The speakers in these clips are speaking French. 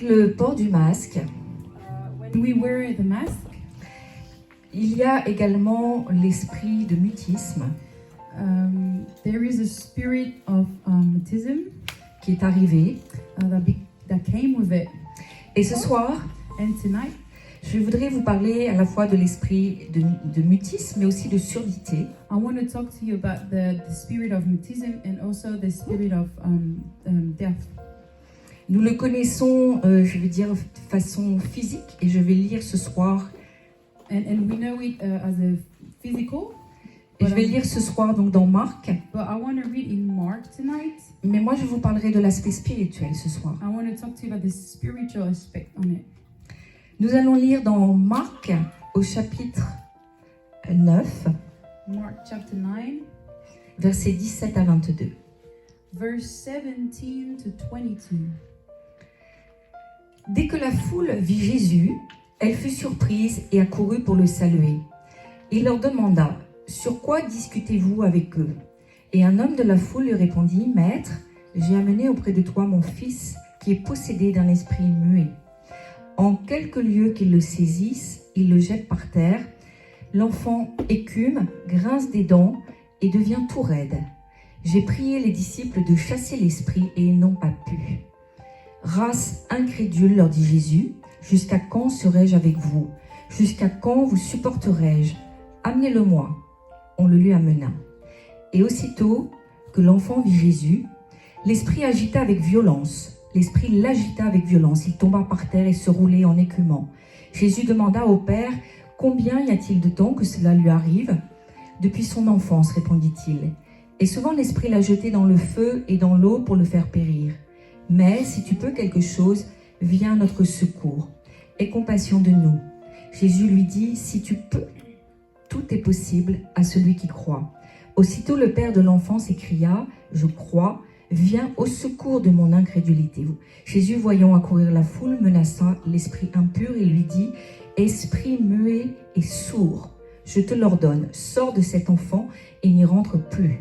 le port du masque, when we wear the mask, il y a également l'esprit de mutisme there is a spirit of mutism qui est arrivé. that came with it. Et ce soir, And tonight, je voudrais vous parler à la fois de l'esprit de mutisme, mais aussi de surdité. I want to talk to you about the spirit of mutism and also the spirit of death. Nous le connaissons, je vais dire, de façon physique, et je vais lire ce soir. And we know it as a physical. Et je vais lire ce soir donc dans Marc. But I want to read in Mark tonight. Mais moi, je vous parlerai de l'aspect spirituel ce soir. I want to talk to you about the spiritual aspect on it. Nous allons lire dans Marc au chapitre 9, Mark chapter 9, versets 17 à 22. verse 17 to 22. Dès que la foule vit Jésus, elle fut surprise et accourut pour le saluer. Il leur demanda « Sur quoi discutez-vous avec eux ?» Et un homme de la foule lui répondit « Maître, j'ai amené auprès de toi mon fils qui est possédé d'un esprit muet. En quelques lieux qu'il le saisisse, il le jette par terre. L'enfant écume, grince des dents et devient tout raide. J'ai prié les disciples de chasser l'esprit et ils n'ont pas pu. » Race incrédule, leur dit Jésus, jusqu'à quand serai-je avec vous? Jusqu'à quand vous supporterai-je? Amenez-le-moi. On le lui amena. Et aussitôt que l'enfant vit Jésus, l'esprit agita avec violence. L'esprit l'agita avec violence. Il tomba par terre et se roulait en écumant. Jésus demanda au Père, « Combien y a-t-il de temps que cela lui arrive ?» « Depuis son enfance, répondit-il. Et souvent l'esprit l'a jeté dans le feu et dans l'eau pour le faire périr. Mais si tu peux quelque chose, viens à notre secours. Aie compassion de nous. » Jésus lui dit, « Si tu peux, tout est possible à celui qui croit. » Aussitôt le père de l'enfant s'écria, « Je crois, viens au secours de mon incrédulité. » Jésus, voyant accourir la foule, menaça l'esprit impur et lui dit, « Esprit muet et sourd, je te l'ordonne, sors de cet enfant et n'y rentre plus. »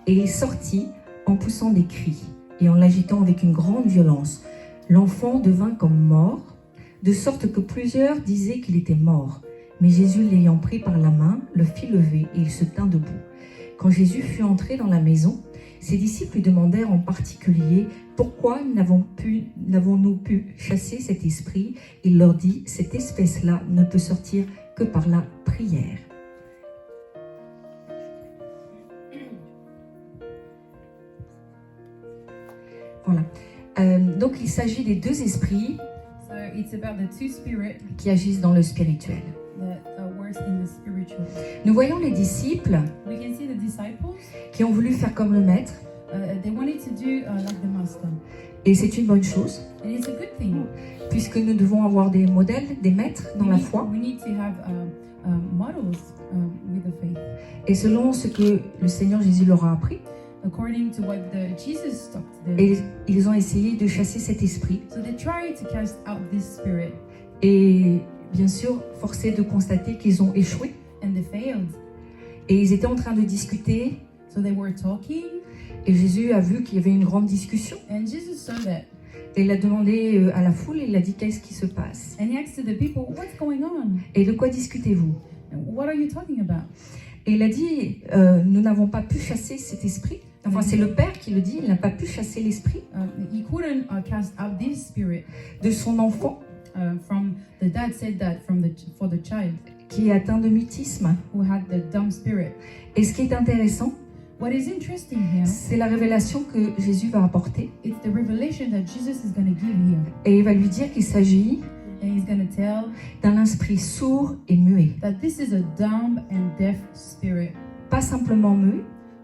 Et il sortit en poussant des cris et en l'agitant avec une grande violence. L'enfant devint comme mort, de sorte que plusieurs disaient qu'il était mort. Mais Jésus, l'ayant pris par la main, le fit lever et il se tint debout. Quand Jésus fut entré dans la maison, ses disciples lui demandèrent en particulier « Pourquoi n'avons-nous pu chasser cet esprit ?» Il leur dit « Cette espèce-là ne peut sortir que par la prière. » Voilà. Donc il s'agit des deux esprits So it's about the two spirits qui agissent dans le spirituel. that works in the spiritual. Nous voyons les disciples We can see the disciples. qui ont voulu faire comme le maître, They wanted to do like the master, et c'est une bonne chose, and it's a good thing. puisque nous devons avoir des modèles, des maîtres dans la foi, We need to have models with the faith, et selon ce que le Seigneur Jésus leur a appris, according to what Jesus taught them. et ils ont essayé de chasser cet esprit, So they tried to cast out this spirit, et bien sûr, forcé de constater qu'ils ont échoué, and they failed. et ils étaient en train de discuter, So they were talking, et Jésus a vu qu'il y avait une grande discussion, and Jesus saw that, et il a demandé à la foule, il a dit « Qu'est-ce qui se passe ?» and he asked the people, "What's going on? Et de quoi discutez-vous? What are you talking about?" Et il a dit, nous n'avons pas pu chasser cet esprit. Enfin, c'est le Père qui le dit, il n'a pas pu chasser l'esprit He couldn't cast out this spirit de son enfant from the dad said that for the child qui est atteint de mutisme. who had the dumb spirit. Et ce qui est intéressant, What is interesting here, c'est la révélation que Jésus va apporter. it's the revelation that Jesus is going to give here, Et il va lui dire qu'il s'agit and he's going to tell d'un esprit sourd et muet. that this is a dumb and deaf spirit, Pas simplement muet,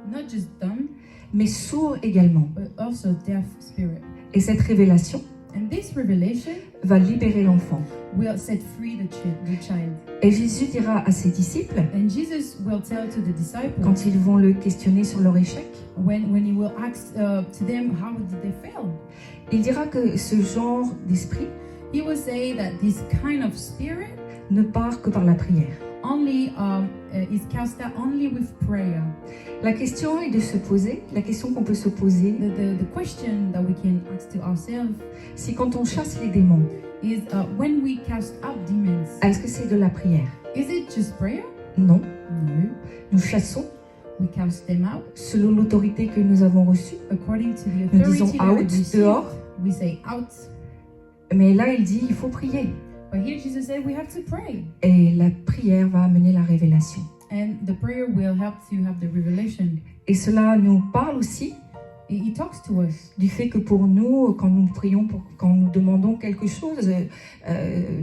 not just dumb, mais sourd également. but also deaf spirit. Et cette révélation And this revelation va libérer l'enfant. will set free the child. Et Jésus dira à ses disciples, And Jesus will tell to the disciples quand ils vont le questionner sur leur échec, when he will ask to them how did they fail. il dira que ce genre d'esprit He will say that this kind of spirit ne part que par la prière. only is cast out only with prayer. La question est de se poser, la question qu'on peut se poser, The question that we can ask to ourselves si quand on chasse les démons, is when we cast out demons, est-ce que c'est de la prière? is it just prayer? Non. No. Nous chassons We cast them out selon l'autorité que nous avons reçue. according to the Nous authority disons that we out, receive. dehors. We say out. Mais là, il dit, il faut prier. But here Jesus said we have to pray. Et la prière va amener la révélation. And the prayer will help to have the revelation. Et cela nous parle aussi He talks to us. du fait que pour nous, quand nous prions, quand nous demandons quelque chose,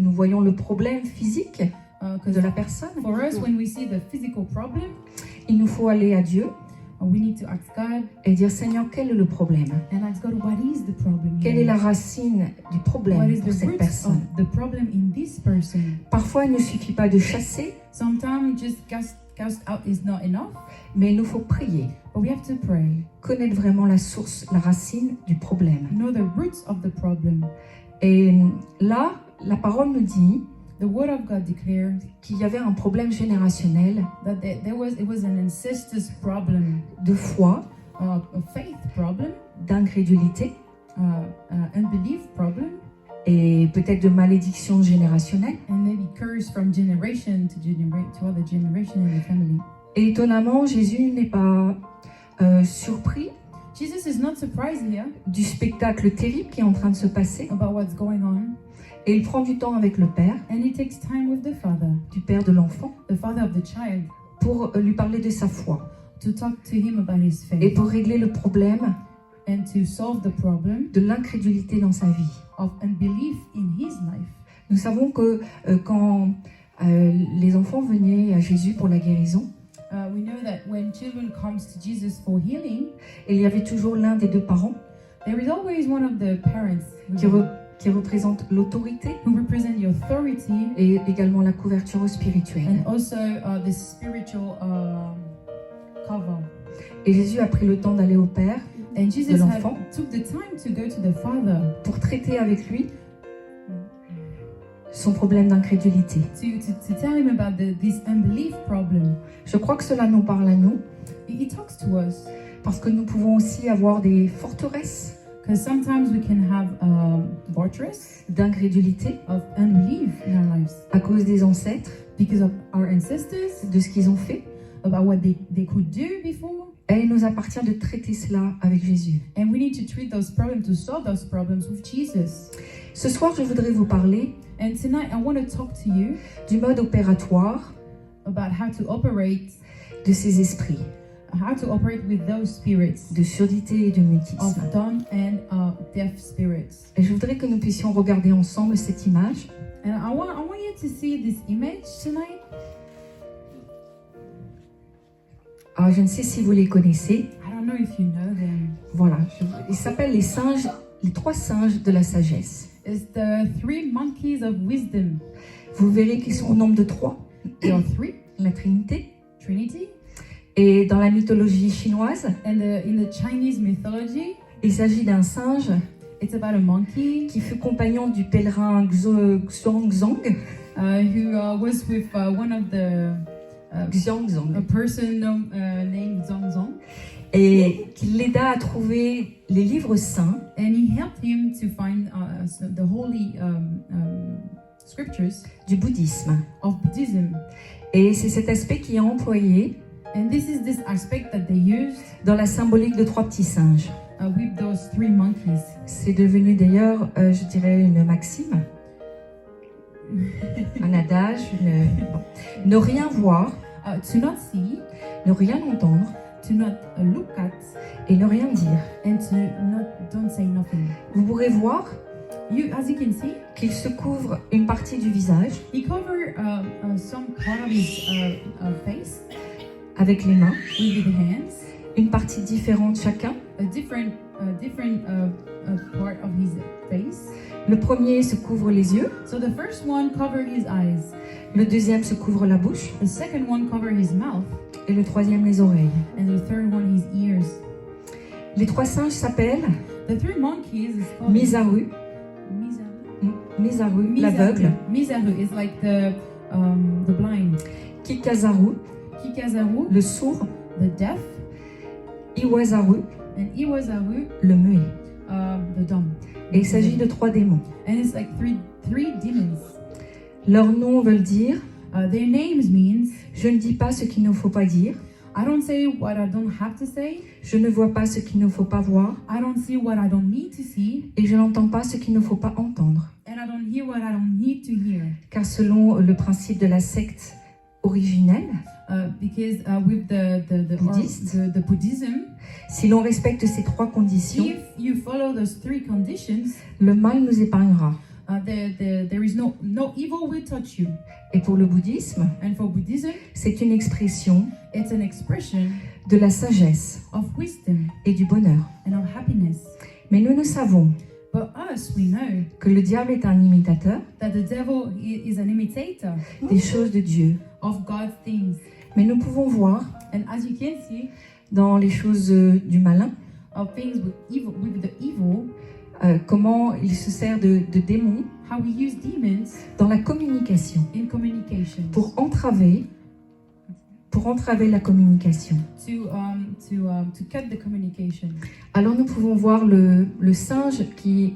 nous voyons le problème physique de la personne. For us, when we see the physical problem, Il nous faut aller à Dieu we need to ask God et dire, Seigneur, quel est le problème? and ask God, what is the problem Quelle here? est la racine du What problème is pour the cette root personne? of the problem in this person? Parfois, il ne suffit pas de chasser, Sometimes just cast out is not enough, mais il nous faut prier, but we have to pray. connaître vraiment la source, la racine du problème. Know the roots of the problem. Et là, la parole nous dit The Word of God declares qu'il y avait un problème générationnel that it was an ancestors problem, de foi, a faith problem, d'incrédulité unbelief problem, et peut-être de malédiction générationnelle. and maybe curse from generation to other generation in the family. Et étonnamment, Jésus n'est pas surpris Jesus is not surprised here du spectacle terrible qui est en train de se passer. about what's going on, Et il prend du temps avec le Père, and he takes time with the father de of the child, pour lui parler de sa foi to talk to him about his et faith pour régler le problème and to solve the problem de l'incrédulité dans sa vie. of unbelief in his life. Nous savons que quand les enfants venaient à Jésus pour la guérison, We know that when children comes to Jesus for healing, il y avait toujours l'un des deux parents there is always one of the parents qui représente l'autorité who represent the authority et également la couverture spirituelle. and also the spiritual cover. Et Jésus a pris le temps d'aller au Père And Jesus l'enfant. took the time to go to the father pour traiter avec lui son problème d'incrédulité. to tell him about this unbelief problem. Je crois que cela nous parle à nous He talks to us parce que nous pouvons aussi avoir des forteresses because sometimes we can have a fortress d'incrédulité of unbelief in our lives à cause des ancêtres, because of our ancestors, de ce qu'ils ont fait. about what they could do before. Et il nous appartient de traiter cela avec Jésus. And we need to treat those problems, to solve those problems with Jesus. Ce soir, je voudrais vous parler And tonight I want to talk to you du mode opératoire about how to operate with those spirits de surdité et de of mutisme. dumb and deaf spirits. Et je voudrais que nous puissions regarder ensemble cette image. And I want you to see this image tonight. Alors, je ne sais si vous les connaissez. I don't know if you know them. Voilà, ils s'appellent les trois singes de la sagesse. It's the 3 monkeys of wisdom. Vous verrez qu'ils sont au nombre de 3, There are 3, la Trinité. Trinity. Et dans la mythologie chinoise, And in the Chinese mythology, il s'agit d'un singe it's about a monkey qui fut compagnon du pèlerin Xuanzang. who was with one of the a Xuanzang. person named Zhongzong, Et qui l'aida à trouver les livres saints and he helped him to find the holy scriptures du bouddhisme. of Buddhism. Et c'est cet aspect qui est employé And this is this aspect that they used dans la symbolique de 3 petits singes. with those 3 monkeys. C'est devenu d'ailleurs, je dirais, une maxime, un adage, bon. Ne rien voir, To not see, ne rien entendre to not look at, et ne rien dire. and don't say nothing. Vous pourrez voir As you can see, qu'il se couvre une partie du visage he covered some part of his face avec les mains, with the hands, une partie différente chacun. a different part of his face. Le premier se couvre les yeux, So the first one covered his eyes, le deuxième se couvre la bouche the second one covered his mouth, et le troisième les oreilles. and the third one his ears. Les 3 singes s'appellent The 3 monkeys is called Misaru, Misaru l'aveugle, Misaru is like the blind. Kikazaru, Kikazaru, le sourd, the deaf, Iwazaru, and Iwazaru, le muet. the dumb. Et il s'agit de 3 démons. And it's like three demons. Leurs noms veulent dire Their names means « Je ne dis pas ce qu'il ne faut pas dire, I don't say what I don't have to say. je ne vois pas ce qu'il ne faut pas voir, I don't see what I don't need to see, et je n'entends pas ce qu'il ne faut pas entendre. and I don't hear what I don't need to hear. » Car selon le principe de la secte originelle, Because with the Buddhism, si l'on respecte ces 3 conditions, if you follow those 3 conditions, le mal nous épargnera. there is no evil will touch you. Et pour le bouddhisme, And for Buddhism, c'est une expression it's an expression de la sagesse of wisdom et du bonheur. and of happiness. Mais nous savons But us, we know que le diable est un imitateur that the devil is an imitator des choses de Dieu. of God's things. Mais nous pouvons voir And as you can see, dans les choses du malin of things with the evil, comment il se sert de démons how we use demons dans la communication in communication pour entraver la communication. to cut the communication. Alors nous pouvons voir le singe qui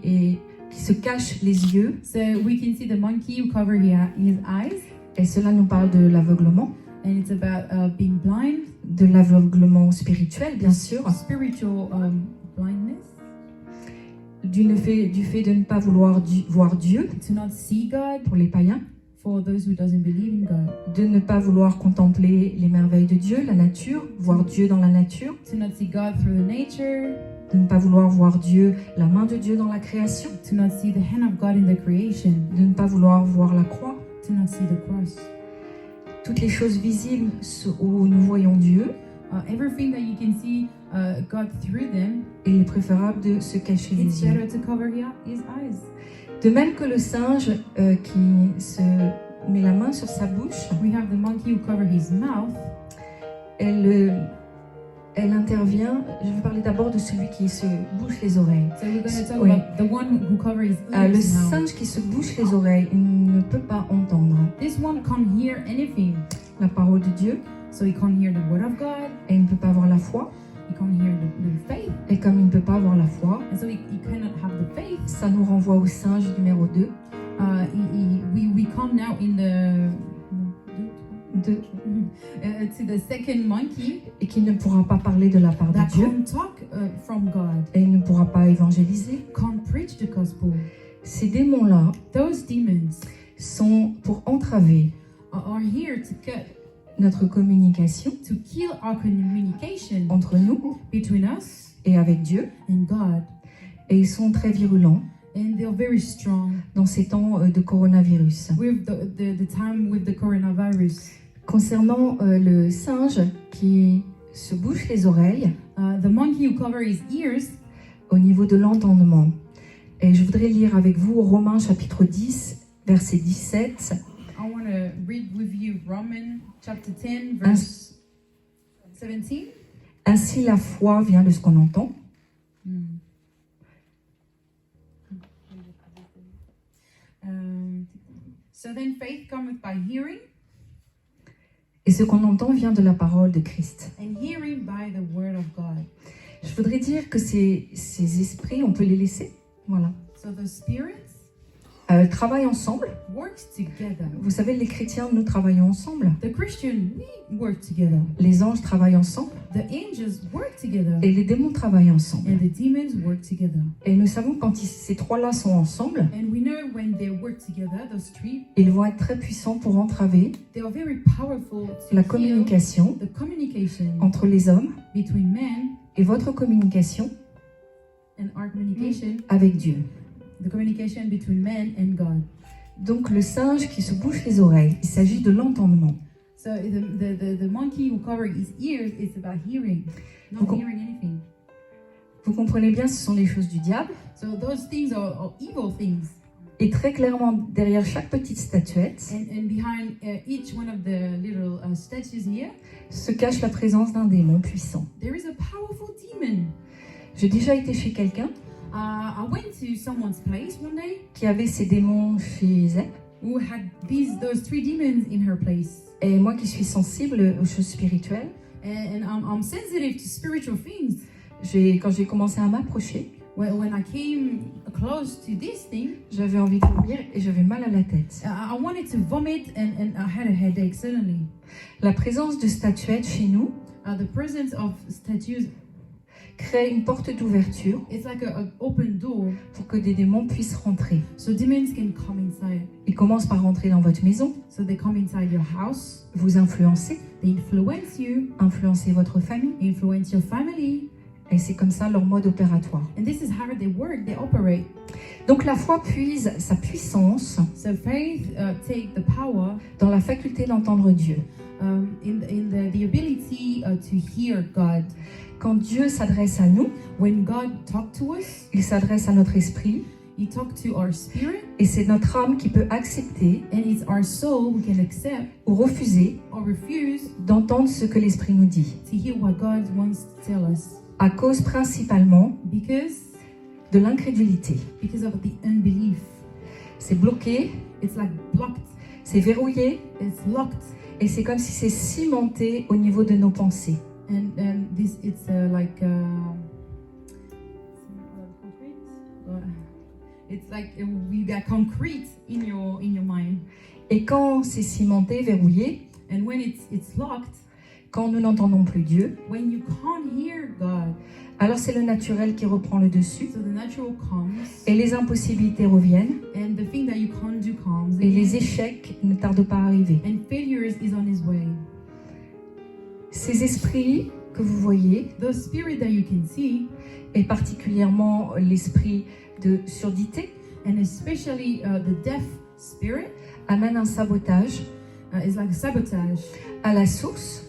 se cache les yeux, So we can see the monkey who cover his eyes, et cela nous parle de l'aveuglement, and it's about being blind, de l'aveuglement spirituel bien sûr, spiritual blindness, du fait de ne pas vouloir voir Dieu to not see God pour les païens, for those who doesn't believe in God, de ne pas vouloir contempler les merveilles de Dieu, la nature, voir Dieu dans la nature, to not see God through the nature, de ne pas vouloir voir Dieu, la main de Dieu dans la création, to not see the hand of God in the creation, de ne pas vouloir voir la croix, to not see the cross. toutes les choses visibles où nous voyons Dieu. Everything that you can see God through them, Il est préférable de se cacher it's les yeux. better to cover his eyes. De même que le singe qui se met la main sur sa bouche, We have the monkey who cover his mouth. elle intervient. Je vais parler d'abord de celui qui se bouche les oreilles. So we're going to talk Oui. about the one who covers his Le ears now. singe qui se bouche les oreilles, il ne peut pas entendre This one can't hear anything. la parole de Dieu, So he can't hear the word of God. et il ne peut pas avoir la foi. He can't hear the faith. Et comme il ne peut pas avoir la foi, And so he cannot have the faith. ça nous renvoie au singe numéro 2. We come now in De- to the second monkey et qui ne pourra pas parler de la part that de Dieu, can't talk from God, et il ne pourra pas évangéliser. can't preach the gospel. Ces démons-là Those demons sont pour entraver are here to cut, notre communication to kill our communication entre nous between us et avec Dieu, and God. et ils sont très virulents And they're very strong dans ces temps de coronavirus. with the time with the coronavirus. Concernant le singe qui se bouche les oreilles The monkey who covers his ears, au niveau de l'entendement, et je voudrais lire avec vous Romains chapitre 10, verset 17. I want to read with you Romans chapter 10, verse 17. Ainsi la foi vient de ce qu'on entend, So then faith cometh by hearing, et ce qu'on entend vient de la parole de Christ. and hearing by the word of God. Je voudrais dire que ces esprits, on peut les laisser, voilà, So the spirits travaillent ensemble. works together. Vous savez, les chrétiens, nous travaillons ensemble. The Christian, we work together. Les anges travaillent ensemble The angels work together. et les démons travaillent ensemble. And the demons work together. Et nous savons quand ces trois-là sont ensemble, And we know when they work together, those three, ils vont être très puissants pour entraver they are very powerful to la kill communication the communication entre les hommes between men et votre communication and our communication, avec Dieu. the communication between men and God. Donc le singe qui se bouche les oreilles, il s'agit de l'entendement. So the monkey who covers his ears is about hearing, not Okay. hearing anything. Vous comprenez bien, ce sont les choses du diable. So those things are evil things. Et très clairement, derrière chaque petite statuette, And behind each one of the little statues here, se cache la présence d'un démon puissant. there is a powerful demon. J'ai déjà été chez quelqu'un I went to someone's place one day qui avait ces démons chez elle. who had those 3 demons in her place. Et moi qui suis sensible aux choses spirituelles, And I'm sensitive to spiritual things. quand j'ai commencé à m'approcher, When I came close to this thing, j'avais envie de vomir et j'avais mal à la tête. I wanted to vomit and I had a headache suddenly. La présence de statuettes chez nous The presence of statues, crée une porte d'ouverture it's like an open door pour que des démons puissent rentrer. so demons can come inside. Ils commencent par rentrer dans votre maison, So they come inside your house, vous influencer, they influence you, influencer votre famille. influence your family, Et c'est comme ça leur mode opératoire. and this is how they work, they operate. Donc la foi puise sa puissance So faith take the power dans la faculté d'entendre Dieu. in the ability to hear God. Quand Dieu s'adresse à nous, When God talks to us, il s'adresse à notre esprit He talks to our spirit, et c'est notre âme qui peut accepter and it's our soul who can accept ou refuser or refuse d'entendre ce que l'esprit nous dit, to hear what God wants to tell us à cause principalement because de l'incrédulité. of the unbelief. C'est bloqué, It's like blocked, c'est verrouillé it's locked, et c'est comme si c'est cimenté au niveau de nos pensées. and this it's like it's like you got concrete in your mind, Et quand c'est cimenté, verrouillé, and when it's locked, quand nous n'entendons plus Dieu, when you can't hear God, alors c'est le naturel qui reprend le dessus so the natural comes, et les impossibilités reviennent and the thing that you can't do comes, et les échecs ne tardent pas à arriver. and failures is on his way. Ces esprits que vous voyez, The spirit that you can see, et particulièrement l'esprit de surdité, and especially the deaf spirit, amènent un sabotage is like a sabotage à la source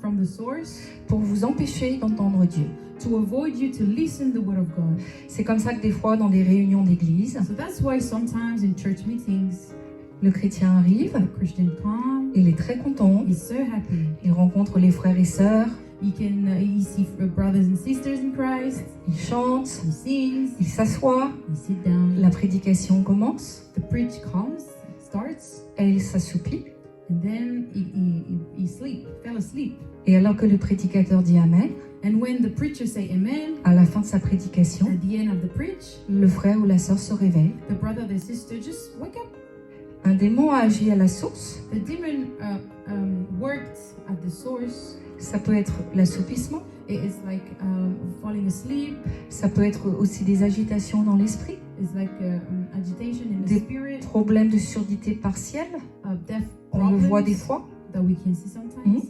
from the source pour vous empêcher d'entendre Dieu. to avoid you to listen the word of God. C'est comme ça que des fois dans des réunions d'église, So that's why sometimes in church meetings, le chrétien arrive, the Christian comes, il est très content, he's so happy. il rencontre les frères et sœurs, He see brothers and sisters in Christ. il chante, He sings. il s'assoit, He sit down. la prédication commence, The preach comes, starts, et il s'assoupit. and then he fell asleep. Et alors que le prédicateur dit Amen, And when the preacher say Amen à la fin de sa prédication, at the end of the preach, le frère ou la sœur se réveille. the brother, the sister just wake up. Un démon a agi à la source. The demon worked at the source. Ça peut être l'assoupissement, It is like falling asleep. ça peut être aussi des agitations dans l'esprit, It's like agitation in the Des spirit. problèmes de surdité partielle, Death on le voit des problems fois. that we can see sometimes.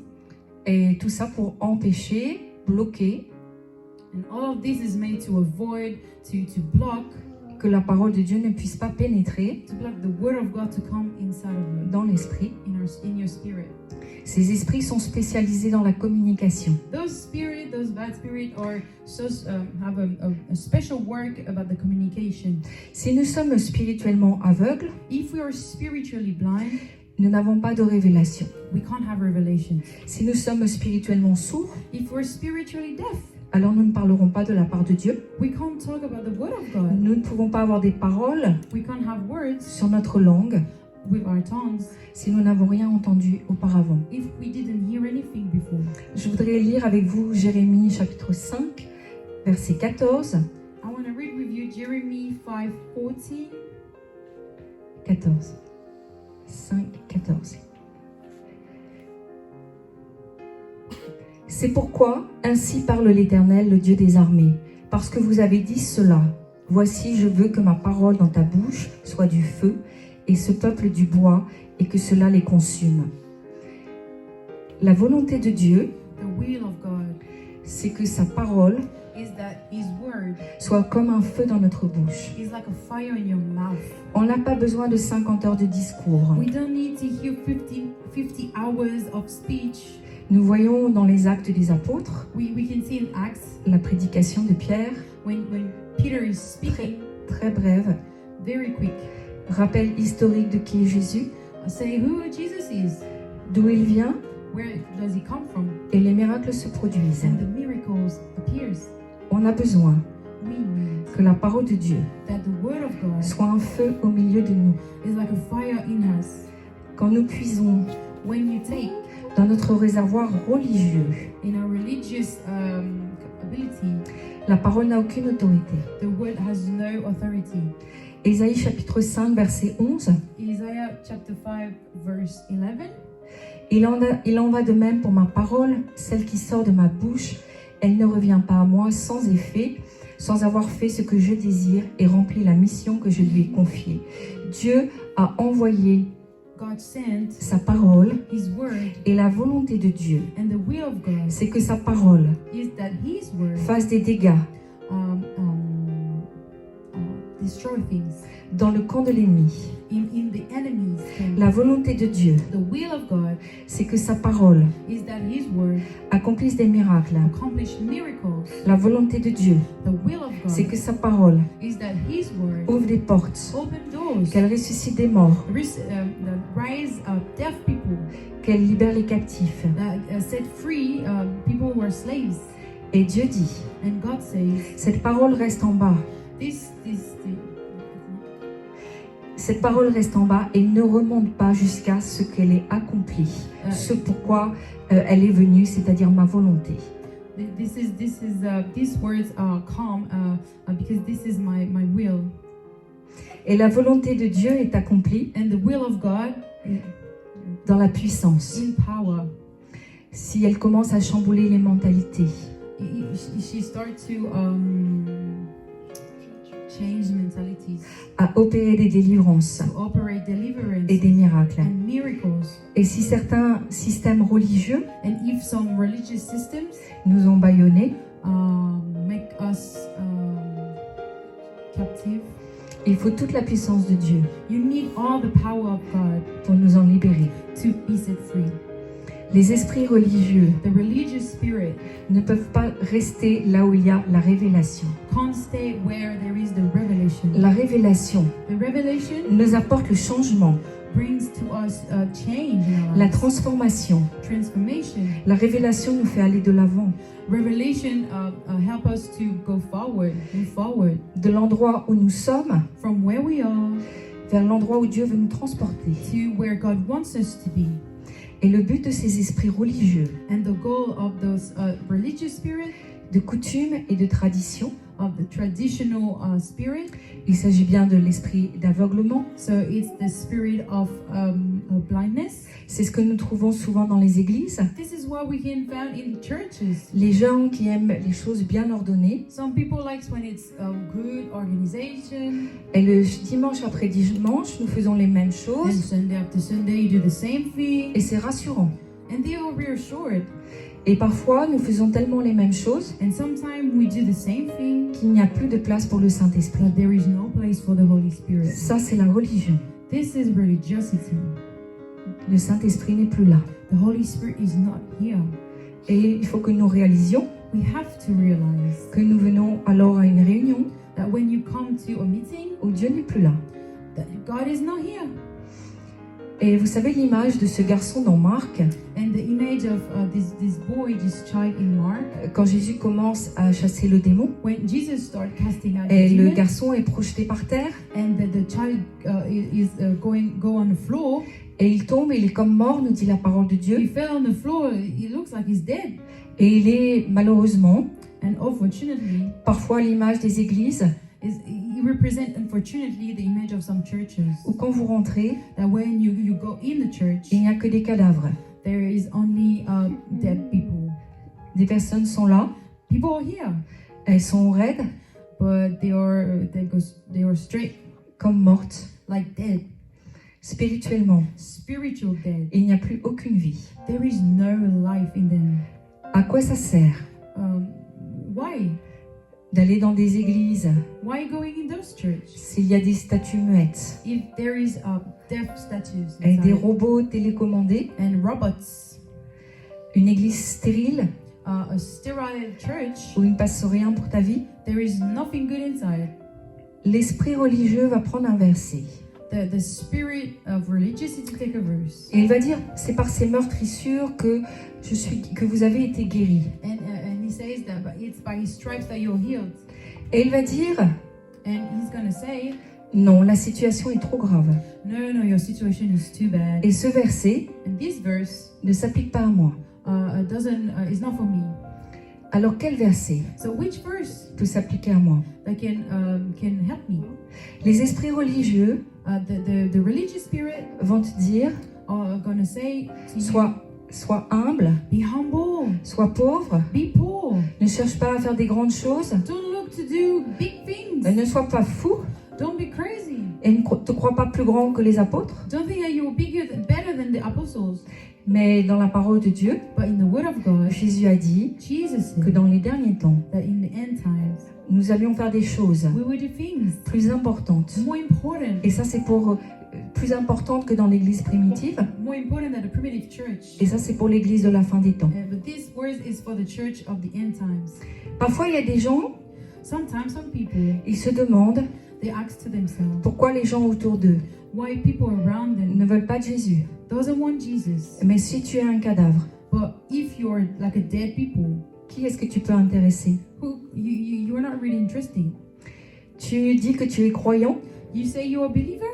Et tout ça pour empêcher, bloquer And all of this is made to avoid, to block, que la parole de Dieu ne puisse pas pénétrer to block the word of God to come inside of you, dans l'esprit. in your spirit. Ces esprits sont spécialisés dans la communication. Those bad spirits, have a special work about the communication. Si nous sommes spirituellement aveugles, If we are spiritually blind, nous n'avons pas de révélation. we can't have revelation. Si nous sommes spirituellement sourds, If we're spiritually deaf, alors nous ne parlerons pas de la part de Dieu. we can't talk about the word of God. Nous ne pouvons pas avoir des paroles We can't have words sur notre langue with our tongues si nous n'avons rien entendu auparavant. if we didn't hear anything before. Je voudrais lire avec vous Jérémie chapitre 5, verset 14. I want to read with you Jeremiah 5:14. 14. 5, 14. C'est pourquoi, ainsi parle l'Éternel, le Dieu des armées, parce que vous avez dit cela. Voici, je veux que ma parole dans ta bouche soit du feu, et ce peuple du bois, et que cela les consume. La volonté de Dieu, The will of God c'est que sa parole is that His word soit comme un feu dans notre bouche. is like a fire in your mouth. On n'a pas besoin de 50 heures de discours. We don't need to hear 50 hours of speech. Nous voyons dans les actes des apôtres We can see in Acts la prédication de Pierre, when Peter is speaking, très brève, very quick, rappel historique de qui est Jésus, say who Jesus is, d'où il vient, where does He come from, et les miracles se produisent. and the miracles appears. On a besoin means que la parole de Dieu that the word of God soit un feu au milieu de nous. is like a fire in us. Quand nous puisons When you take dans notre réservoir religieux, in our religious ability, la parole n'a aucune autorité. the word has no authority. Ésaïe chapitre 5, verset 11. Isaiah chapter 5 verse 11. Il en va de même pour ma parole, celle qui sort de ma bouche. Elle ne revient pas à moi sans effet, sans avoir fait ce que je désire et rempli la mission que je lui ai confiée. Dieu a envoyé God sent sa parole his word, et la volonté de Dieu, and the will of God c'est que sa parole is that his word fasse des dégâts destroy things dans le camp de l'ennemi. in the enemy's camp. La volonté de Dieu, The will of God c'est que sa parole is that his word accomplisse des miracles. accomplish miracles. La volonté de Dieu, The will of c'est God que sa parole is that his word ouvre des portes, open doors, qu'elle ressuscite des morts, that rise deaf people, qu'elle libère les captifs. that set free people who are slaves. Et Dieu dit, And God says, cette parole reste en bas. Cette parole reste en bas et ne remonte pas jusqu'à ce qu'elle ait accompli, ce pourquoi elle est venue, c'est-à-dire ma volonté. These words are calm because this is my will. Et la volonté de Dieu est accomplie And the will of God dans la puissance. in power. Si elle commence à chambouler les mentalités, She starts to change mentalities, à opérer des délivrances to operate deliverance et des miracles. and miracles. Et si certains systèmes religieux And if some religious systems nous ont bâillonnés, make us captive, il faut toute la puissance de Dieu you need all the power of God pour nous en libérer. to be set free. Les esprits religieux The religious spirit ne peuvent pas rester là où il y a la révélation. can't stay where there is the revelation. La révélation The revelation nous apporte le changement, brings to us a change in our la lives. transformation. Transformation. La révélation nous fait aller de l'avant, Revelation help us to go forward, move forward de l'endroit où nous sommes from where we are vers l'endroit où Dieu veut nous transporter. to where God wants us to be. Et le but de ces esprits religieux, And the goal of those religious spirit, de coutumes et de traditions, of the traditional spirit, il s'agit bien de l'esprit d'aveuglement. so it's the spirit of blindness. C'est ce que nous trouvons souvent dans les églises. This is what we can find in churches. Les gens qui aiment les choses bien ordonnées. Some people like when it's good organization, Et le dimanche après dimanche, nous faisons les mêmes and choses. Sunday after Sunday you do the same thing, Et c'est rassurant. and they are reassured. Et parfois, nous faisons tellement les mêmes choses And sometimes we do the same thing, qu'il n'y a plus de place pour le Saint-Esprit. but there is no place for the Holy Spirit. Ça, c'est la religion. This is religiosity. Le Saint-Esprit n'est plus là. The Holy Spirit is not here. Et il faut que nous réalisions We have to realize que nous venons alors à une réunion that when you come to a meeting, où Dieu n'est plus là. that God is not here. Et vous savez l'image de ce garçon dans Marc, And the image of this boy, this child in Mark, quand Jésus commence à chasser le démon, when Jesus started casting out et the le demon, garçon est projeté par terre, and the child is go on the floor, et il tombe, et il est comme mort, nous dit la parole de he Dieu. fell on the floor. It looks like he's dead. Et il est malheureusement, And unfortunately, parfois l'image des églises, he represents unfortunately the image of some churches. où quand vous rentrez, That when you go in the church, il n'y a que des cadavres. there is only dead people. Des personnes sont là, People are here, elles sont raides, but they are straight, comme mortes, like dead, spirituellement. spiritual dead. Et il n'y a plus aucune vie. There is no life in them. À quoi ça sert Why? d'aller dans des églises Why going in those churches? s'il y a des statues muettes If there is deaf statues et des inside, robots télécommandés, and robots, une église stérile a sterile church, où il ne passe rien pour ta vie, there is nothing good inside. l'esprit religieux va prendre un verset. The spirit of religiosity take a verse. Et il va dire, c'est par ces meurtrissures que vous avez été guéris. And he says that it's by his stripes that you're healed. Et il va dire, and he's going to say, non, la situation est trop grave. no, your situation is too bad. Et ce verset And this verse ne s'applique pas à moi. is not for me. Alors quel verset So which verse peut s'appliquer à moi? that can help me? Les esprits religieux The religious spirit vont te dire, are going to say to sois humble, you, be humble, sois pauvre, be poor. ne cherche pas à faire des grandes choses, Don't look to do big things. ne sois pas fou Don't be crazy. et ne te crois pas plus grand que les apôtres. Don't think that you're better than the apostles. Mais dans la parole de Dieu, But in the word of God, Jésus a dit Jesus que said dans les derniers temps, that in the end times, nous allions faire des choses we will do things plus importantes. more important, Et ça, c'est pour plus importante que dans l'église primitive. more important than the primitive church. Et ça, c'est pour l'église de la fin des temps. But this word is for the church of the end times. Parfois, il y a des gens, Sometimes some people, ils se demandent they ask to themselves, pourquoi les gens autour d'eux why people around them ne veulent pas de Jésus. doesn't want Jesus. Mais si tu es un cadavre, But if you're like a dead people, qui est-ce que tu peux intéresser? you're not really interesting. Tu dis que tu es croyant, You say you're a believer,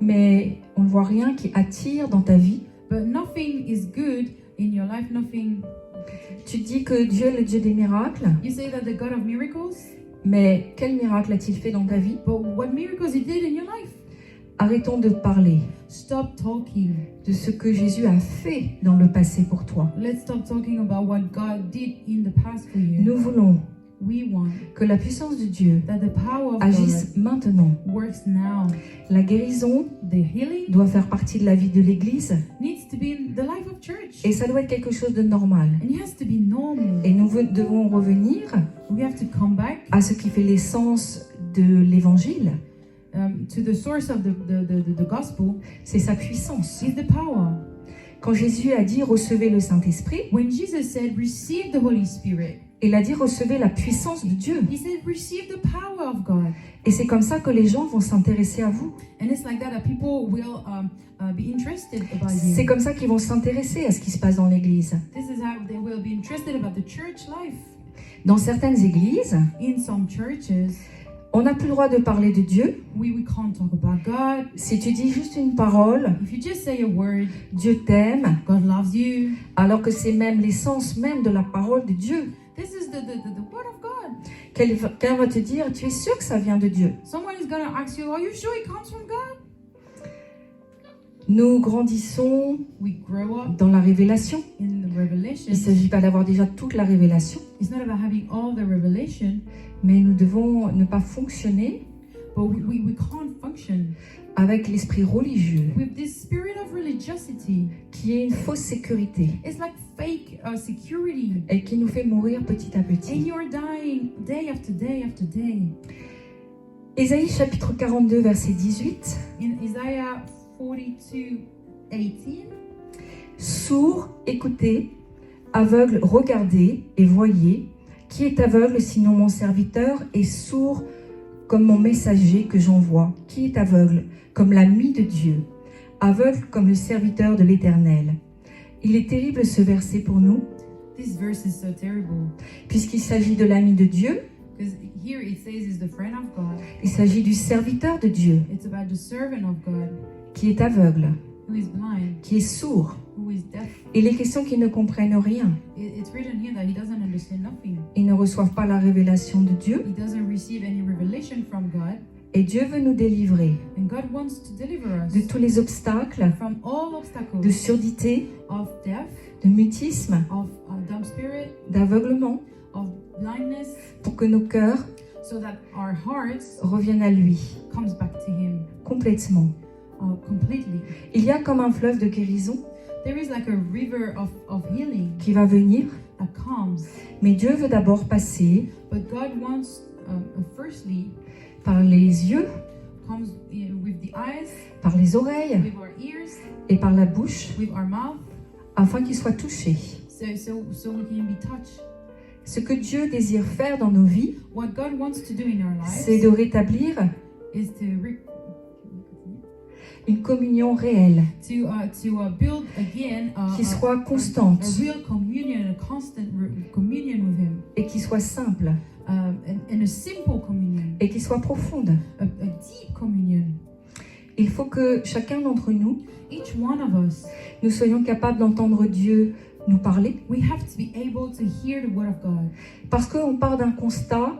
mais on ne voit rien qui attire dans ta vie. but nothing is good in your life. Nothing. Tu dis que Dieu est le Dieu des miracles, You say that the God of miracles, mais quel miracle a-t-il fait dans ta vie? but what miracles He did in your life? Arrêtons de parler Stop talking. de ce que Jésus a fait dans le passé pour toi. Let's stop talking about what God did in the past for you. Nous voulons We want que la puissance de Dieu that the power of agisse maintenant. God works now. La guérison The healing doit faire partie de la vie de l'Église needs to be in the life of church, et ça doit être quelque chose de normal. and it has to be normal. Et nous devons revenir We have to come back à ce qui fait l'essence de l'Évangile, to the source of the gospel. c'est sa puissance. Is the power. Quand Jésus a dit recevez le Saint-Esprit, When Jesus said, "Receive the Holy Spirit," il a dit recevez la puissance de Dieu. He said, "Receive the power of God." Et c'est comme ça que les gens vont s'intéresser à vous. And it's like that people will be interested about C'est you. comme ça qu'ils vont s'intéresser à ce qui se passe dans l'Église. This is how they will be interested about the church life. Dans certaines églises, In some churches, on n'a plus le droit de parler de Dieu. we can't talk about God. Si tu dis juste une parole, If you just say a word, Dieu t'aime, God loves you. alors que c'est même l'essence même de la parole de Dieu. This is the word of God. Quelqu'un va te dire, tu es sûr que ça vient de Dieu? Someone is going to ask you, "Are you sure it comes from God?" Nous grandissons We grow up dans la révélation. in the revelation. Il ne s'agit pas d'avoir déjà toute la révélation, It's not about having all the revelation, mais nous devons ne pas fonctionner but we can't function avec l'esprit religieux, with this spirit of religiosity. qui est une fausse sécurité It's like fake security, et qui nous fait mourir petit à and petit. you're dying day after day after day. Ésaïe chapitre 42, verset 18. In Isaiah 42:18, Sourds, écoutez, aveugles, regardez et voyez. Qui est aveugle sinon mon serviteur et sourd comme mon messager que j'envoie? Qui est aveugle comme l'ami de Dieu, aveugle comme le serviteur de l'Éternel? Il est terrible ce verset pour nous, this verse is so terrible puisqu'il s'agit de l'ami de Dieu, because here it says is the friend of God. il s'agit du serviteur de Dieu It's about the servant of God qui est aveugle, who is blind, qui est sourd. who is deaf. Il est question qu'ils ne comprennent rien. It's written here that he doesn't understand nothing. Ils ne reçoivent pas la révélation de Dieu He doesn't receive any revelation from God, et Dieu veut nous délivrer and God wants to deliver us de tous les obstacles, from all obstacles de surdité, of death, de mutisme, of dumb spirit, of d'aveuglement, blindness, pour que nos cœurs so that our hearts reviennent à lui comes back to Him complètement. completely. Il y a comme un fleuve de guérison There is like a river of healing qui va venir, that comes, mais Dieu veut d'abord passer but God wants firstly par les yeux, comes with the eyes, par les oreilles with our ears, et par la bouche, with our mouth, afin qu'il soit touché. so we can be touched. Ce que Dieu désire faire dans nos vies, What God wants to do in our lives c'est de rétablir is to une communion réelle, to build again qui soit constante a real communion, a constant communion with Him, et qui soit simple and a simple communion, et qui soit profonde. a deep communion. Il faut que chacun d'entre nous, Each one of us, nous soyons capables d'entendre Dieu nous parler, we have to be able to hear the Word of God. parce qu'on part d'un constat.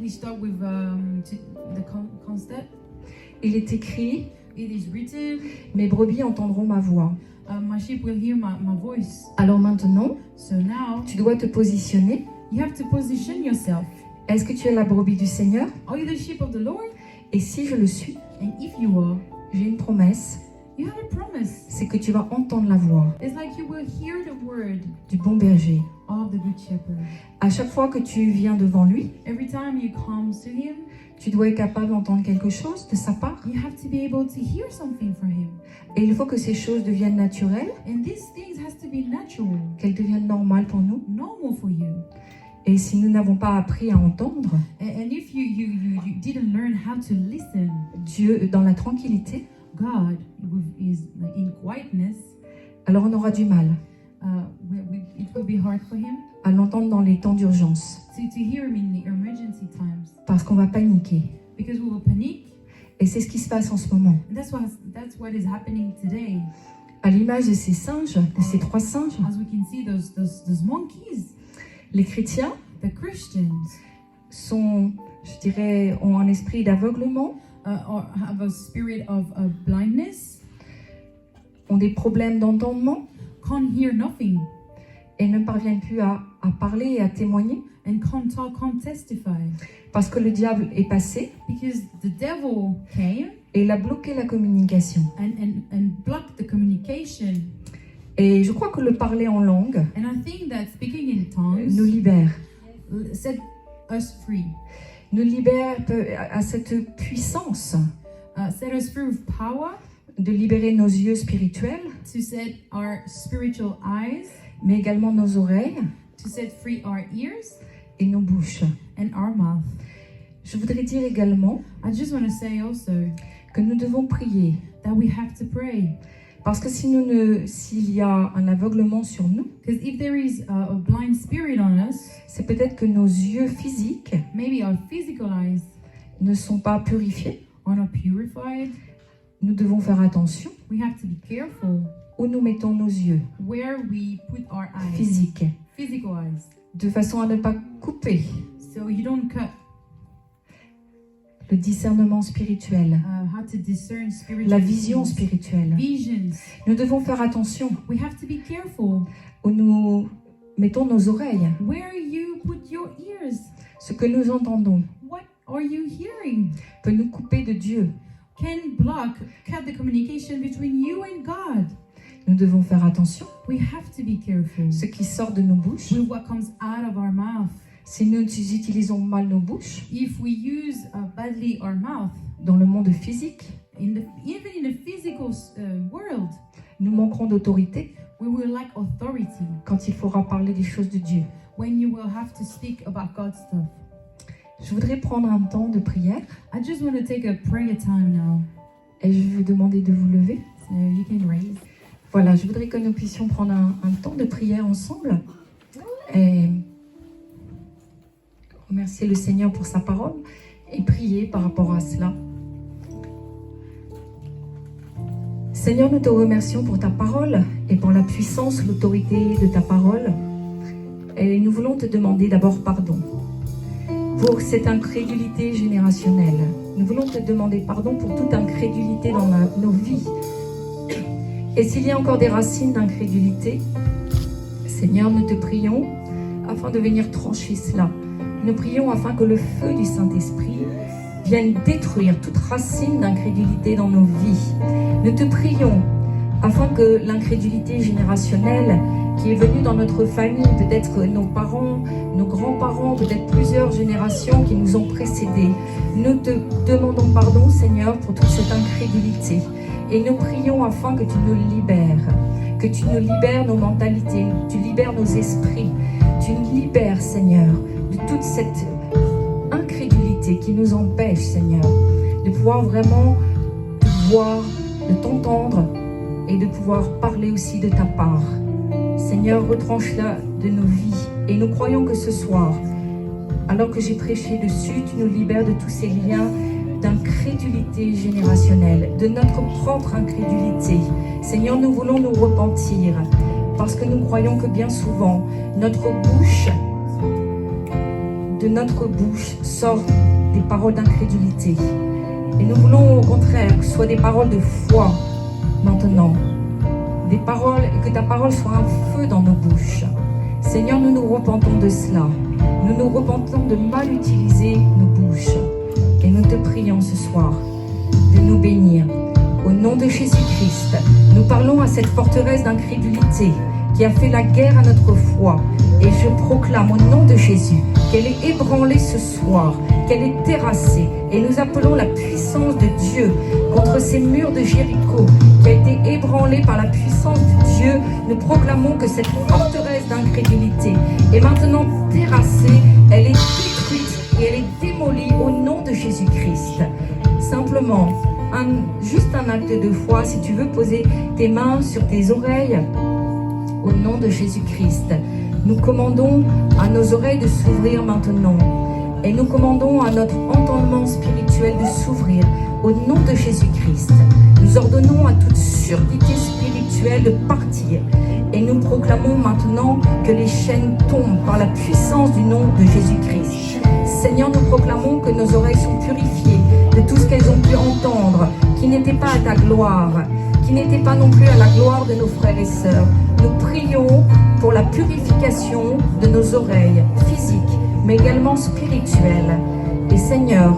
We start with the concept. Il est écrit, It is written, mes brebis entendront ma voix. my sheep will hear my voice. Alors maintenant, So now, tu dois te positionner. you have to position yourself. Est-ce que tu es la brebis du Seigneur? Are you the sheep of the Lord? Et si je le suis, And if you are, j'ai une promesse, you have a promise. c'est que tu vas entendre la voix It's like you will hear the word du bon berger. of the Good Shepherd. À chaque fois que tu viens devant lui, Every time you come to Him, tu dois être capable d'entendre quelque chose de sa part. you have to be able to hear something from Him. Et il faut que ces choses deviennent naturelles, And these things has to be natural, qu'elles deviennent normales pour nous. normal for you. Et si nous n'avons pas appris à entendre And if you didn't learn how to listen, Dieu dans la tranquillité, God is in quietness, alors on aura du mal it will be hard for Him à l'entendre dans les temps d'urgence, to hear Him in the emergency times, parce qu'on va paniquer. because we will panic. Et c'est ce qui se passe en ce moment. And that's what is happening today. À l'image de ces singes, de ces 3 singes, As we can see, those monkeys, les chrétiens the Christians, sont, je dirais, ont un esprit d'aveuglement, or have a spirit of blindness, ont des problèmes d'entendement can't hear nothing, et ne parviennent plus à parler et à témoigner, and can't talk, can't testify, parce que le diable est passé because the devil came et il a bloqué la communication. and blocked the communication. Et je crois que le parler en langue And I think that speaking in tongues nous libère, set us free, nous libère à cette puissance set us free with power de libérer nos yeux spirituels, to set our spiritual eyes, mais également nos oreilles to set free our ears et nos bouches. and our mouth. Je voudrais dire également I just want to say also que nous devons prier, that we have to pray, parce que s'il y a un aveuglement sur nous, because if there is a blind spirit on us, c'est peut-être que nos yeux physiques maybe our physical eyes ne sont pas purifiés. are not purified. Nous devons faire attention We have to be careful où nous mettons nos yeux where we put our eyes, physiques, physical eyes, de façon à ne pas couper so you don't cut. le discernement spirituel, How to discern spiritual la vision things. spirituelle. Visions. Nous devons faire attention We have to be careful où nous mettons nos oreilles, where you put your ears. ce que nous entendons What are you hearing? peut nous couper de Dieu. Can cut the communication between you and God. Nous devons faire attention We have to be careful ce qui sort de nos bouches. with what comes out of our mouth. Si nous utilisons mal nos bouches If we use badly our mouth, dans le monde physique, even in the physical world, nous manquerons d'autorité we will lack authority quand il faudra parler des choses de Dieu. when you will have to speak about God's stuff. Je voudrais prendre un temps de prière I just want to take a prayer time now. et je vais vous demander de vous lever. So you can raise. Voilà, je voudrais que nous puissions prendre un temps de prière ensemble et remercier le Seigneur pour sa parole et prier par rapport à cela. Seigneur, nous te remercions pour ta parole et pour la puissance, l'autorité de ta parole. Et nous voulons te demander d'abord pardon pour cette incrédulité générationnelle. Nous voulons te demander pardon pour toute incrédulité dans nos vies. Et s'il y a encore des racines d'incrédulité, Seigneur, nous te prions afin de venir trancher cela. Nous prions afin que le feu du Saint-Esprit vienne détruire toute racine d'incrédulité dans nos vies. Nous te prions afin que l'incrédulité générationnelle qui est venue dans notre famille, peut-être nos parents, nos grands-parents, peut-être plusieurs générations qui nous ont précédés, nous te demandons pardon, Seigneur, pour toute cette incrédulité. Et nous prions afin que tu nous libères nos mentalités, tu libères nos esprits, tu nous libères, Seigneur, de toute cette incrédulité qui nous empêche, Seigneur, de pouvoir vraiment te voir de t'entendre et de pouvoir parler aussi de ta part. Seigneur, retranche-la de nos vies. Et nous croyons que ce soir, alors que j'ai prêché dessus, tu nous libères de tous ces liens d'incrédulité générationnelle, de notre propre incrédulité. Seigneur, nous voulons nous repentir parce que nous croyons que bien souvent, de notre bouche sortent des paroles d'incrédulité. Et nous voulons au contraire que ce soit des paroles de foi maintenant, des paroles, et que ta parole soit un feu dans nos bouches. Seigneur, nous nous repentons de cela. Nous nous repentons de mal utiliser nos bouches. Et nous te prions ce soir de nous bénir. Au nom de Jésus-Christ, nous parlons à cette forteresse d'incrédulité qui a fait la guerre à notre foi. Et je proclame au nom de Jésus qu'elle est ébranlée ce soir, qu'elle est terrassée. Et nous appelons la puissance de Dieu contre ces murs de Jéricho qui a été ébranlée par la puissance de Dieu. Nous proclamons que cette forteresse d'incrédulité est maintenant terrassée, elle est détruite et elle est démolie au nom de Jésus-Christ. Simplement, juste un acte de foi, si tu veux poser tes mains sur tes oreilles, au nom de Jésus-Christ. Nous commandons à nos oreilles de s'ouvrir maintenant. Et nous commandons à notre entendement spirituel de s'ouvrir au nom de Jésus-Christ. Nous ordonnons à toute surdité spirituelle de partir. Et nous proclamons maintenant que les chaînes tombent par la puissance du nom de Jésus-Christ. Seigneur, nous proclamons que nos oreilles sont purifiées de tout ce qu'elles ont pu entendre, qui n'était pas à ta gloire, qui n'était pas non plus à la gloire de nos frères et sœurs. Nous prions pour la purification de nos oreilles physiques, mais également spirituelles. Et Seigneur,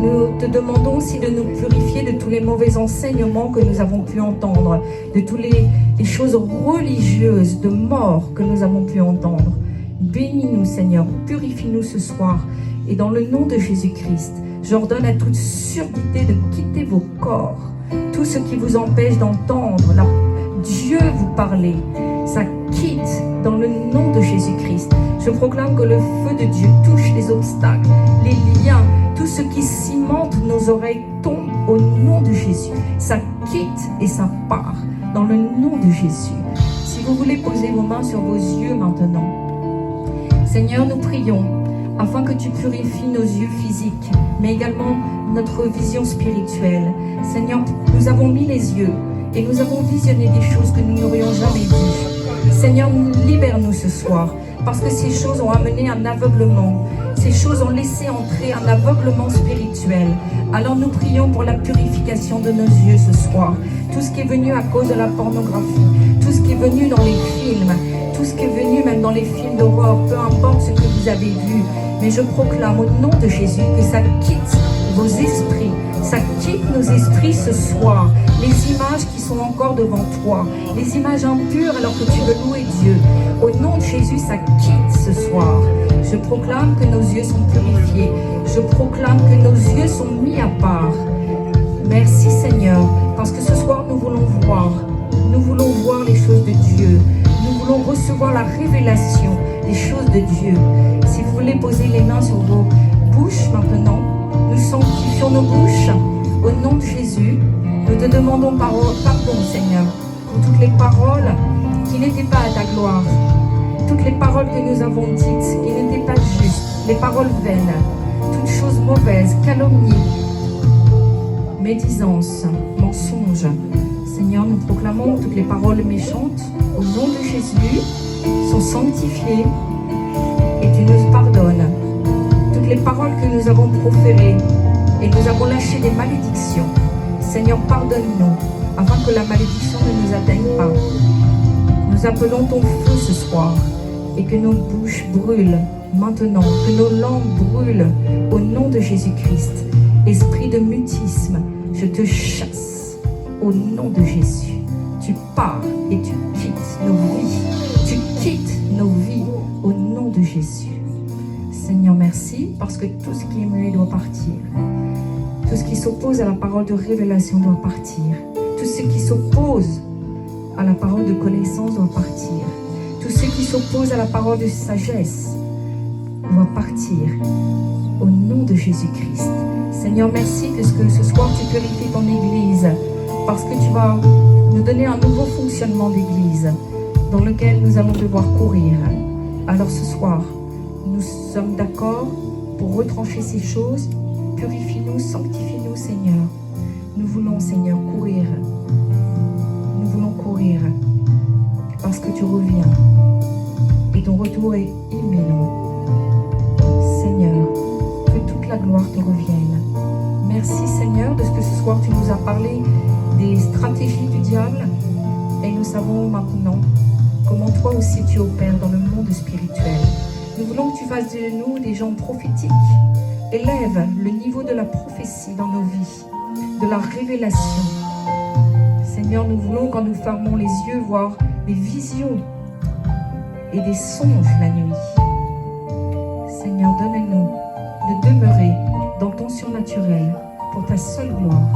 nous te demandons aussi de nous purifier de tous les mauvais enseignements que nous avons pu entendre, de toutes les choses religieuses, de mort que nous avons pu entendre. Bénis-nous, Seigneur, purifie-nous ce soir. Et dans le nom de Jésus-Christ, j'ordonne à toute surdité de quitter vos corps. Tout ce qui vous empêche d'entendre Dieu vous parler, ça quitte dans le nom de Jésus-Christ. Je proclame que le feu de Dieu touche les obstacles, les liens, tout ce qui cimente nos oreilles tombe au nom de Jésus. Ça quitte et ça part dans le nom de Jésus. Si vous voulez poser vos mains sur vos yeux maintenant, Seigneur, nous prions afin que tu purifies nos yeux physiques, mais également notre vision spirituelle. Seigneur, nous avons mis les yeux et nous avons visionné des choses que nous n'aurions jamais vues. Seigneur, libère-nous ce soir, parce que ces choses ont amené un aveuglement. Ces choses ont laissé entrer un aveuglement spirituel. Alors nous prions pour la purification de nos yeux ce soir. Tout ce qui est venu à cause de la pornographie, tout ce qui est venu dans les films, tout ce qui est venu même dans les films d'horreur, peu importe ce que vous avez vu. Mais je proclame au nom de Jésus que ça quitte vos esprits, ça quitte nos esprits ce soir. Les images qui sont encore devant toi, les images impures alors que tu veux louer Dieu. Au nom de Jésus, ça quitte ce soir. Je proclame que nos yeux sont purifiés. Je proclame que nos yeux sont mis à part. Merci Seigneur, parce que ce soir nous voulons voir. Nous voulons voir les choses de Dieu. Nous voulons recevoir la révélation des choses de Dieu. Si vous voulez poser les mains sur vos bouches maintenant, nous sanctifions nos bouches. Au nom de Jésus, nous te demandons pardon Seigneur, pour toutes les paroles qui n'étaient pas à ta gloire. Toutes les paroles que nous avons dites qui n'étaient pas justes, les paroles vaines, toutes choses mauvaises, calomnies, médisance, mensonges. Seigneur, nous proclamons toutes les paroles méchantes au nom de Jésus sont sanctifiées et tu nous pardonnes. Toutes les paroles que nous avons proférées et nous avons lâché des malédictions. Seigneur, pardonne-nous afin que la malédiction ne nous atteigne pas. Nous appelons ton feu ce soir et que nos bouches brûlent maintenant, que nos langues brûlent au nom de Jésus-Christ. Esprit de mutisme, je te chasse au nom de Jésus. Tu pars et tu quittes nos vies. Tu quittes nos vies au nom de Jésus. Seigneur, merci parce que tout ce qui est muet doit partir. Tout ce qui s'oppose à la parole de révélation doit partir. Tout ce qui s'oppose à la parole de connaissance doit partir. Tout ce qui s'oppose à la parole de sagesse doit partir au nom de Jésus-Christ. Seigneur, merci que ce soir tu purifies ton Église parce que tu vas nous donner un nouveau fonctionnement d'église dans lequel nous allons devoir courir. Alors ce soir, nous sommes d'accord pour retrancher ces choses. Purifie-nous, sanctifie-nous, Seigneur. Nous voulons, Seigneur, courir. Nous voulons courir parce que tu reviens et ton retour est imminent. Seigneur, que toute la gloire te revienne. Merci, Seigneur, de ce que ce soir tu nous as parlé des stratégies du diable et nous savons maintenant comment toi aussi tu opères dans le monde spirituel. Nous voulons que tu fasses de nous des gens prophétiques. Élève le niveau de la prophétie dans nos vies, de la révélation. Seigneur, nous voulons, quand nous fermons les yeux, voir des visions et des songes la nuit. Seigneur, donne-nous de demeurer dans ton surnaturel pour ta seule gloire.